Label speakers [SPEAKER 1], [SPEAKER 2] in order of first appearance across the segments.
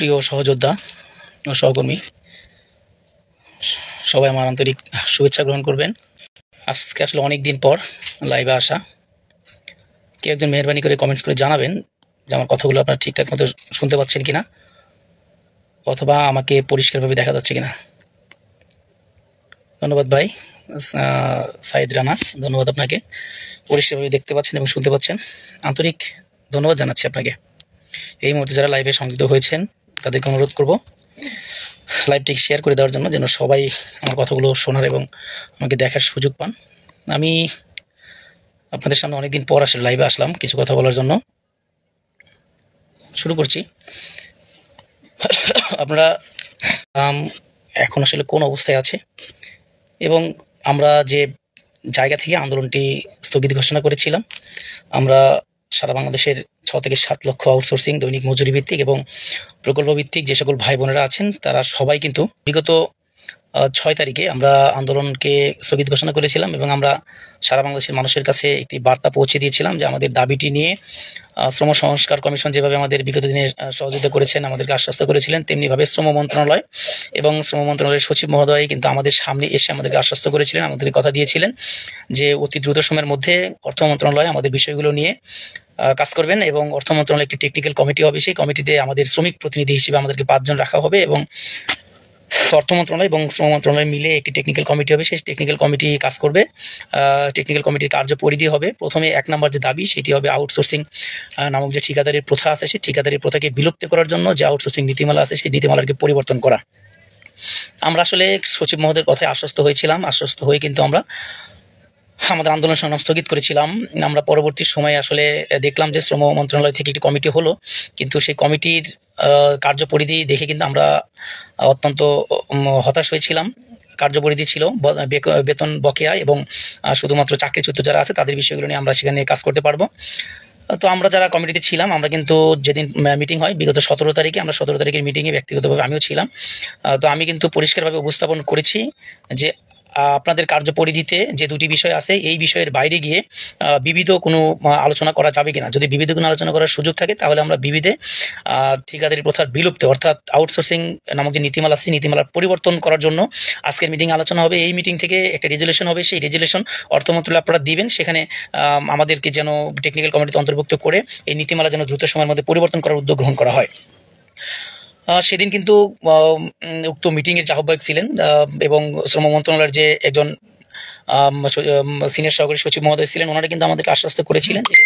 [SPEAKER 1] প্রিয় সহযোদ্ধা ও সহকর্মী, সবাই আমার আন্তরিক শুভেচ্ছা গ্রহণ করবেন। আজকে আসলে অনেক দিন পর লাইভে আসা। কেউ একজন মেহরবানি করে কমেন্টস করে জানাবেন যে আমার কথাগুলো আপনারা ঠিকঠাক মতো শুনতে পাচ্ছেন কিনা, অথবা আমাকে পরিষ্কারভাবে দেখা যাচ্ছে কিনা। ধন্যবাদ ভাই সাইদ রানা, ধন্যবাদ আপনাকে। পরিষ্কারভাবে দেখতে পাচ্ছেন এবং শুনতে পাচ্ছেন, আন্তরিক ধন্যবাদ জানাচ্ছি আপনাকে। এই মুহূর্তে যারা লাইভে সংযুক্ত হয়েছেন তাদেরকে অনুরোধ করব লাইভটি শেয়ার করে দেওয়ার জন্য, যেন সবাই আমার কথাগুলো শোনার এবং আমাকে দেখার সুযোগ পান। আমি আপনাদের সামনে অনেকদিন পর আসলে লাইভে আসলাম কিছু কথা বলার জন্য। শুরু করছি। আপনারা এখন আসলে কোন অবস্থায় আছে এবং আমরা যে জায়গা থেকে আন্দোলনটি স্থগিত ঘোষণা করেছিলাম, আমরা সারা বাংলাদেশের 6 থেকে 7 লক্ষ আউটসোর্সিং দৈনিক মজুরি ভিত্তিক এবং প্রকল্প ভিত্তিক যে সকল ভাই বোনেরা আছেন, তারা সবাই কিন্তু বিগত 6 তারিখে আমরা আন্দোলনকে স্থগিত ঘোষণা করেছিলাম এবং আমরা সারা বাংলাদেশের মানুষের কাছে একটি বার্তা পৌঁছে দিয়েছিলাম যে আমাদের দাবিটি নিয়ে শ্রম সংস্কার কমিশন যেভাবে আমাদের বিগত দিনে সহযোগিতা করেছেন, আমাদেরকে আশ্বস্ত করেছিলেন, তেমনিভাবে শ্রম মন্ত্রণালয় এবং শ্রম মন্ত্রণালয়ের সচিব মহোদয় কিন্তু আমাদের সামনে এসে আমাদেরকে আশ্বস্ত করেছিলেন, আমাদেরকে কথা দিয়েছিলেন যে অতি দ্রুত সময়ের মধ্যে অর্থ মন্ত্রণালয় আমাদের বিষয়গুলো নিয়ে কাজ করবেন এবং অর্থ মন্ত্রণালয় একটি টেকনিক্যাল কমিটি হবে। সেই কমিটিতে আমাদের শ্রমিক প্রতিনিধি হিসেবে আমাদেরকে 5 জন রাখা হবে এবং অর্থ মন্ত্রণালয় এবং শ্রম মন্ত্রণালয় মিলে একটি টেকনিক্যাল কমিটি হবে। সেই টেকনিক্যাল কমিটি কাজ করবে। টেকনিক্যাল কমিটির কার্যপরিধি হবে, প্রথমে 1 নম্বর যে দাবি সেটি হবে আউটসোর্সিং নামক যে ঠিকাদারির প্রথা আছে, সেই ঠিকাদারির প্রথাকে বিলুপ্ত করার জন্য যে আউটসোর্সিং নীতিমালা আছে সেই নীতিমালাকে পরিবর্তন করা। আমরা আসলে সচিব মহোদয়ের কথায় আশ্বস্ত হয়েছিলাম, আশ্বস্ত হয়ে কিন্তু আমরা আমাদের আন্দোলন সংগ্রাম স্থগিত করেছিলাম। আমরা পরবর্তী সময়ে আসলে দেখলাম যে শ্রম মন্ত্রণালয় থেকে একটি কমিটি হলো, কিন্তু সেই কমিটির কার্যপরিধি দেখে কিন্তু আমরা অত্যন্ত হতাশ হয়েছিলাম। কার্যপরিধি ছিল বেতন বকেয়া এবং শুধুমাত্র চাকরিচ্যুত যারা আছে তাদের বিষয়গুলো নিয়ে আমরা সেখানে কাজ করতে পারবো। তো আমরা যারা কমিটিতে ছিলাম, আমরা কিন্তু যেদিন মিটিং হয় বিগত 17 তারিখে, আমরা 17 তারিখের মিটিংয়ে ব্যক্তিগতভাবে আমিও ছিলাম। তো আমি কিন্তু পরিষ্কারভাবে উপস্থাপন করেছি যে আপনাদের কার্যপরিধিতে যে 2টি বিষয় আছে, এই বিষয়ের বাইরে গিয়ে বিবিধ কোনো আলোচনা করা যাবে কিনা। যদি বিবিধ কোনো আলোচনা করার সুযোগ থাকে তাহলে আমরা বিবিধে ঠিকাদারি প্রথার বিলুপ্ত অর্থাৎ আউটসোর্সিং নামক যে নীতিমালা আছে, নীতিমালার পরিবর্তন করার জন্য আজকের মিটিং আলোচনা হবে। এই মিটিং থেকে একটা রেজুলেশন হবে, সেই রেজুলেশন অর্থ মন্ত্রণালয় আপনারা দিবেন, সেখানে আমাদেরকে যেন টেকনিক্যাল কমিটিতে অন্তর্ভুক্ত করে এই নীতিমালা যেন দ্রুত সময়ের মধ্যে পরিবর্তন করার উদ্যোগ গ্রহণ করা হয়। সেদিন কিন্তু উক্ত মিটিংয়ের যে আহ্বায়ক ছিলেন এবং শ্রম মন্ত্রণালয়ের যে একজন সিনিয়র সহকারী সচিব মহোদয় ছিলেন, ওনারা কিন্তু আমাদেরকে আশ্বস্ত করেছিলেন যে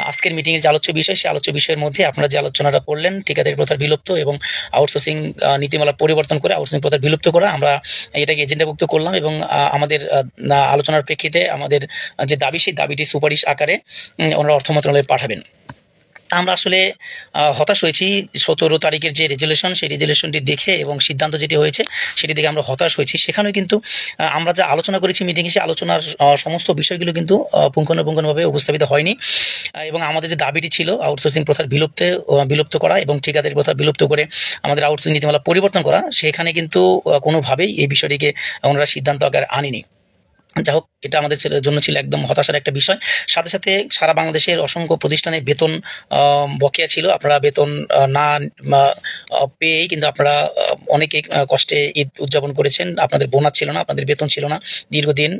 [SPEAKER 1] আজকের মিটিংয়ের যে আলোচ্য বিষয়, সেই আলোচ্য বিষয়ের মধ্যে আপনারা যে আলোচনাটা করলেন ঠিকাদারি প্রথার বিলুপ্ত এবং আউটসোর্সিং নীতিমালা পরিবর্তন করে আউটসোর্সিং প্রথার বিলুপ্ত করা, আমরা এটাকে এজেন্ডাভুক্ত করলাম এবং আমাদের আলোচনার প্রেক্ষিতে আমাদের যে দাবি, সেই দাবিটি সুপারিশ আকারে ওনারা অর্থ মন্ত্রণালয়ে পাঠাবেন। আমরা আসলে হতাশ হয়েছি 17 তারিখের যে রেজুলেশন, সেই রেজুলেশনটি দেখে এবং সিদ্ধান্ত যেটি হয়েছে সেটি দেখে আমরা হতাশ হয়েছি। সেখানেও কিন্তু আমরা যা আলোচনা করেছি মিটিংয়ে, সেই আলোচনার সমস্ত বিষয়গুলো কিন্তু পুঙ্খানুপুঙ্খভাবে উপস্থাপিত হয়নি এবং আমাদের যে দাবিটি ছিল আউটসোর্সিং প্রথার বিলুপ্ত করা এবং ঠিকাদারি প্রথা বিলুপ্ত করে আমাদের আউটসোর্সিং নীতিমালা পরিবর্তন করা, সেখানে কিন্তু কোনোভাবেই এই বিষয়টিকে ওনারা সিদ্ধান্ত আকারে আনেনি। যাই হোক, এটা আমাদের জন্য ছিল একদম হতাশার একটা বিষয়। সাথে সাথে সারা বাংলাদেশের অসংখ্য প্রতিষ্ঠানে বেতন বকেয়া ছিল। আপনারা বেতন না পেয়েই কিন্তু আপনারা অনেকে কষ্টে ঈদ উদযাপন করেছেন, আপনাদের বোনাস ছিল না, আপনাদের বেতন ছিল না। দীর্ঘদিন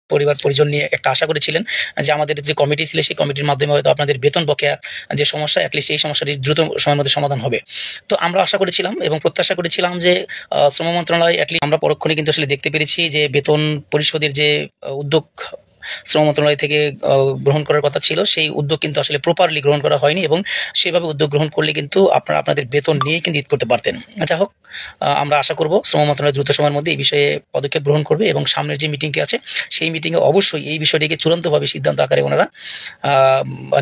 [SPEAKER 1] পরিবার পরিজন নিয়ে একটা আশা করেছিলেন যে আমাদের যে কমিটি ছিল সেই কমিটির মাধ্যমে হয়তো আপনাদের বেতন বকেয়া যে সমস্যা, অ্যাটলিস্ট এই সমস্যাটি দ্রুত সময়ের মধ্যে সমাধান হবে। তো আমরা আশা করেছিলাম এবং প্রত্যাশা করেছিলাম যে শ্রম মন্ত্রণালয় অ্যাটলিস্ট, আমরা পরক্ষণে কিন্তু আসলে দেখতে পেরেছি যে বেতন পরিশোধের যে উদ্যোগ শ্রম মন্ত্রণালয় থেকে গ্রহণ করার কথা ছিল, সেই উদ্যোগ কিন্তু আসলে প্রপারলি গ্রহণ করা হয়নি এবং সেভাবে উদ্যোগ গ্রহণ করলে কিন্তু আপনারা আপনাদের বেতন নিয়ে কিন্তু ঈদ করতে পারতেন। যাই হোক, আমরা আশা করব শ্রম মন্ত্রণালয় দ্রুত সময়ের মধ্যে এই বিষয়ে পদক্ষেপ গ্রহণ করবে এবং সামনের যে মিটিংটি আছে সেই মিটিংয়ে অবশ্যই এই বিষয়টিকে চূড়ান্তভাবে সিদ্ধান্ত আকারে ওনারা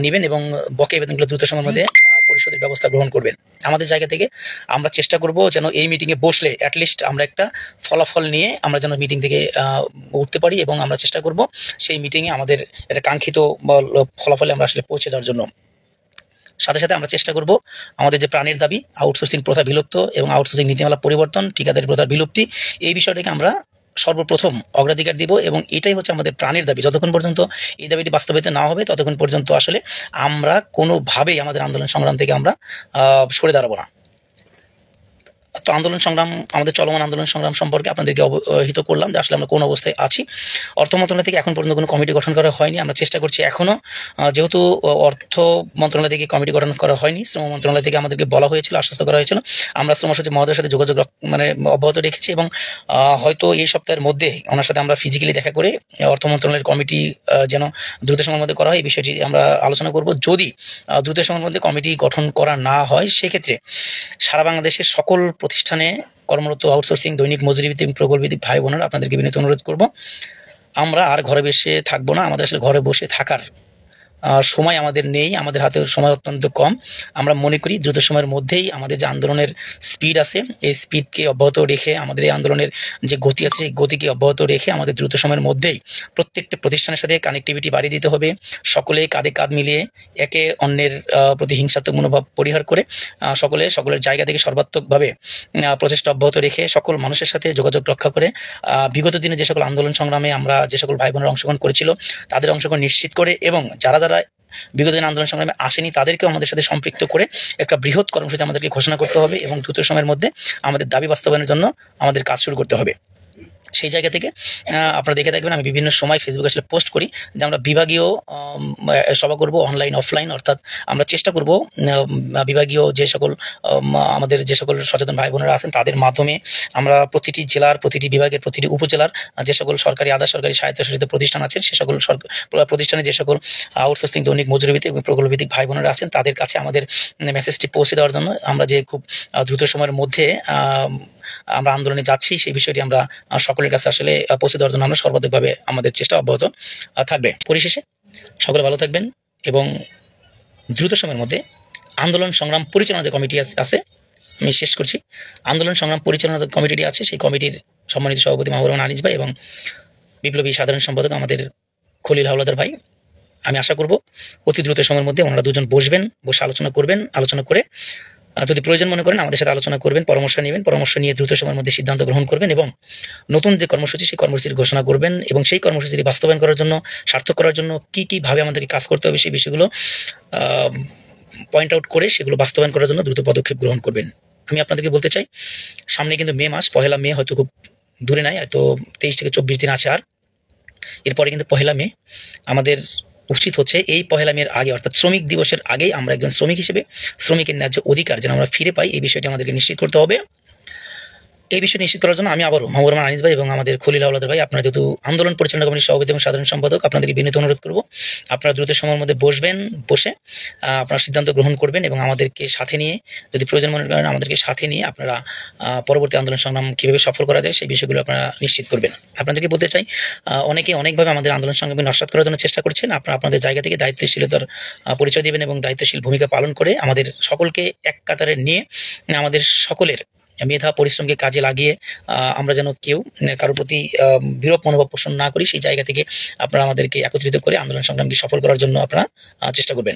[SPEAKER 1] নেবেন এবং বকেয়া বেতনগুলো দ্রুত সময়ের মধ্যে পরিশোধের ব্যবস্থা গ্রহণ করবেন। আমাদের জায়গা থেকে আমরা চেষ্টা করব যেন এই মিটিংয়ে বসলে অ্যাটলিস্ট আমরা একটা ফলাফল নিয়ে আমরা যেন মিটিং থেকে উঠতে পারি এবং আমরা চেষ্টা করব সেই মিটিংয়ে আমাদের একটা কাঙ্ক্ষিত ফলাফলে আমরা আসলে পৌঁছে যাওয়ার জন্য। সাথে সাথে আমরা চেষ্টা করব আমাদের যে প্রাণের দাবি আউটসোর্সিং প্রথা বিলুপ্ত এবং আউটসোর্সিং নীতিমালা পরিবর্তন, ঠিকাদারি প্রথার বিলুপ্তি, এই বিষয়টাকে আমরা সর্বপ্রথম অগ্রাধিকার দিব এবং এটাই হচ্ছে আমাদের প্রাণের দাবি। যতক্ষণ পর্যন্ত এই দাবিটি বাস্তবায়িত না হবে ততক্ষণ পর্যন্ত আসলে আমরা কোনোভাবেই আমাদের আন্দোলন সংগ্রাম থেকে আমরা সরে দাঁড়াবো না। তো আন্দোলন সংগ্রাম, আমাদের চলমান আন্দোলন সংগ্রাম সম্পর্কে আপনাদেরকে অবহিত করলাম যে আসলে আমরা কোন অবস্থায় আছি। অর্থ মন্ত্রণালয় থেকে এখন পর্যন্ত কোনো কমিটি গঠন করা হয়নি। আমরা চেষ্টা করছি এখনো, যেহেতু অর্থ মন্ত্রণালয় থেকে কমিটি গঠন করা হয়নি, শ্রম মন্ত্রণালয় থেকে আমাদেরকে বলা হয়েছিল, আশ্বস্ত করা হয়েছিল। আমরা শ্রম সচিব মহোদয়ের সাথে যোগাযোগ অব্যাহত রেখেছি এবং হয়তো এই সপ্তাহের মধ্যে ওনার সাথে আমরা ফিজিক্যালি দেখা করে অর্থ মন্ত্রণালয়ের কমিটি যেন দ্রুত সময়ের মধ্যে করা হয়, এই বিষয়টি আমরা আলোচনা করব। যদি দ্রুত সময়ের মধ্যে কমিটি গঠন করা না হয়, সেক্ষেত্রে সারা বাংলাদেশের সকল প্রতিষ্ঠানে কর্মরত আউটসোর্সিং, দৈনিক মজুরিভিত্তিক, প্রকল্পভিত্তিক ভাই বোনেরা, আপনাদেরকে বিনীত অনুরোধ করব, আমরা আর ঘরে বসে থাকবো না। আমাদের আসলে ঘরে বসে থাকার সময় আমাদের নেই, আমাদের হাতে সময় অত্যন্ত কম। আমরা মনে করি দ্রুত সময়ের মধ্যেই আমাদের যে আন্দোলনের স্পিড আছে, এই স্পিডকে অব্যাহত রেখে, আমাদের এই আন্দোলনের যে গতি আছে, সেই গতিকে অব্যাহত রেখে আমাদের দ্রুত সময়ের মধ্যেই প্রত্যেকটা প্রতিষ্ঠানের সাথে কানেক্টিভিটি বাড়িয়ে দিতে হবে। সকলে কাঁধে কাঁধ মিলিয়ে একে অন্যের প্রতি হিংসাত্মক মনোভাব পরিহার করে সকলের জায়গা থেকে সর্বাত্মকভাবে প্রচেষ্টা অব্যাহত রেখে সকল মানুষের সাথে যোগাযোগ রক্ষা করে বিগত দিনে যে সকল আন্দোলন সংগ্রামে আমরা যে সকল ভাই বোনেরা অংশগ্রহণ করেছিল তাদের অংশগ্রহণ নিশ্চিত করে, এবং যারা বিগত দিন আন্দোলন সংগ্রামে আসেনি তাদেরকেও আমাদের সাথে সম্পৃক্ত করে একটা বৃহৎ কর্মসূচি আমাদেরকে ঘোষণা করতে হবে এবং দ্রুত সময়ের মধ্যে আমাদের দাবি বাস্তবায়নের জন্য আমাদের কাজ শুরু করতে হবে। সেই জায়গা থেকে আপনারা দেখে থাকবেন, আমি বিভিন্ন সময় ফেসবুকে আসলে পোস্ট করি যে আমরা বিভাগীয় সভা করব, অনলাইন অফলাইন, অর্থাৎ আমরা চেষ্টা করব বিভাগীয় যে সকল আমাদের যে সকল সচেতন ভাই বোনেরা আছেন তাদের মাধ্যমে আমরা প্রতিটি জেলার, প্রতিটি বিভাগের, প্রতিটি উপজেলার যে সকল সরকারি, আধা সরকারি, স্বায়ত্তশাসিত প্রতিষ্ঠান আছেন, সে সকল প্রতিষ্ঠানে যে সকল আউটসোর্সিং, দৈনিক মজুরিভিত্তিক এবং প্রকল্পভিত্তিক ভাই বোনেরা আছেন তাদের কাছে আমাদের মেসেজটি পৌঁছে দেওয়ার জন্য আমরা যে খুব দ্রুত সময়ের মধ্যে আমরা আন্দোলনে যাচ্ছি, সেই বিষয়টি আমরা সকলের কাছে আসলে পৌঁছে দেওয়ার জন্য আমরা সর্বাধিকভাবে আমাদের চেষ্টা অব্যাহত থাকবে। পরিশেষে সকলে ভালো থাকবেন এবং দ্রুত সময়ের মধ্যে আন্দোলন সংগ্রাম পরিচালনা যে কমিটি আছে, আমি শেষ করছি, আন্দোলন সংগ্রাম পরিচালনা যে কমিটিটি আছে সেই কমিটির সম্মানিত সভাপতি মাহবুবুর রহমান আনিস ভাই এবং বিপ্লবী সাধারণ সম্পাদক আমাদের খলিল হাওলাদার ভাই, আমি আশা করব অতি দ্রুত সময়ের মধ্যে ওনারা দুজন বসে আলোচনা করবেন। আলোচনা করে যদি প্রয়োজন মনে করেন আমাদের সাথে আলোচনা করবেন, পরামর্শ নেবেন, পরামর্শ নিয়ে দ্রুত সময়ের মধ্যে সিদ্ধান্ত গ্রহণ করবেন এবং নতুন যে কর্মসূচি সেই কর্মসূচির ঘোষণা করবেন এবং সেই কর্মসূচিটি বাস্তবায়ন করার জন্য, সার্থক করার জন্য কি ভাবে আমাদেরকে কাজ করতে হবে সেই বিষয়গুলো পয়েন্ট আউট করে সেগুলো বাস্তবায়ন করার জন্য দ্রুত পদক্ষেপ গ্রহণ করবেন। আমি আপনাদেরকে বলতে চাই, সামনে কিন্তু মে মাস, 1 মে হয়তো খুব দূরে নাই, হয়তো 23 থেকে 24 দিন আছে, আর এরপরে কিন্তু 1 মে আমাদের উচিত হচ্ছে এই 1 মের আগে, অর্থাৎ শ্রমিক দিবসের আগেই আমরা একজন শ্রমিক হিসেবে শ্রমিকের ন্যায্য অধিকার যেন আমরা ফিরে পাই, এই বিষয়টি আমাদেরকে নিশ্চিত করতে হবে। এই বিষয় নিশ্চিত করার জন্য আমি আবারও মাহবুবুর রহমান আনিস ভাই এবং আমাদের খলিল হাওলাদার ভাই, আপনারা যেহেতু আন্দোলন পরিচালনা কমিটির সভাপতি এবং সাধারণ সম্পাদক, আপনাদেরকে বিনীত অনুরোধ করব আপনারা দ্রুত সময়ের মধ্যে বসে আপনারা সিদ্ধান্ত গ্রহণ করবেন এবং আমাদেরকে সাথে নিয়ে, যদি প্রয়োজন মনে করেন আমাদেরকে সাথে নিয়ে আপনারা পরবর্তী আন্দোলন সংগ্রাম কিভাবে সফল করা যায় সেই বিষয়গুলো আপনারা নিশ্চিত করবেন। আপনাদেরকে বলতে চাই, অনেকে অনেকভাবে আমাদের আন্দোলন সংগ্রামে নস্যাৎ করার জন্য চেষ্টা করছেন। আপনারা আপনাদের জায়গা থেকে দায়িত্বশীলতার পরিচয় দেবেন এবং দায়িত্বশীল ভূমিকা পালন করে আমাদের সকলকে এক কাতারে নিয়ে আমাদের সকলের মেধা পরিশ্রমকে কাজে লাগিয়ে আমরা যেন কেউ কারোর প্রতি বিরূপ মনোভাব পোষণ না করি, সেই জায়গা থেকে আপনারা আমাদেরকে একত্রিত করে আন্দোলন সংগ্রামকে সফল করার জন্য আপনারা চেষ্টা করবেন।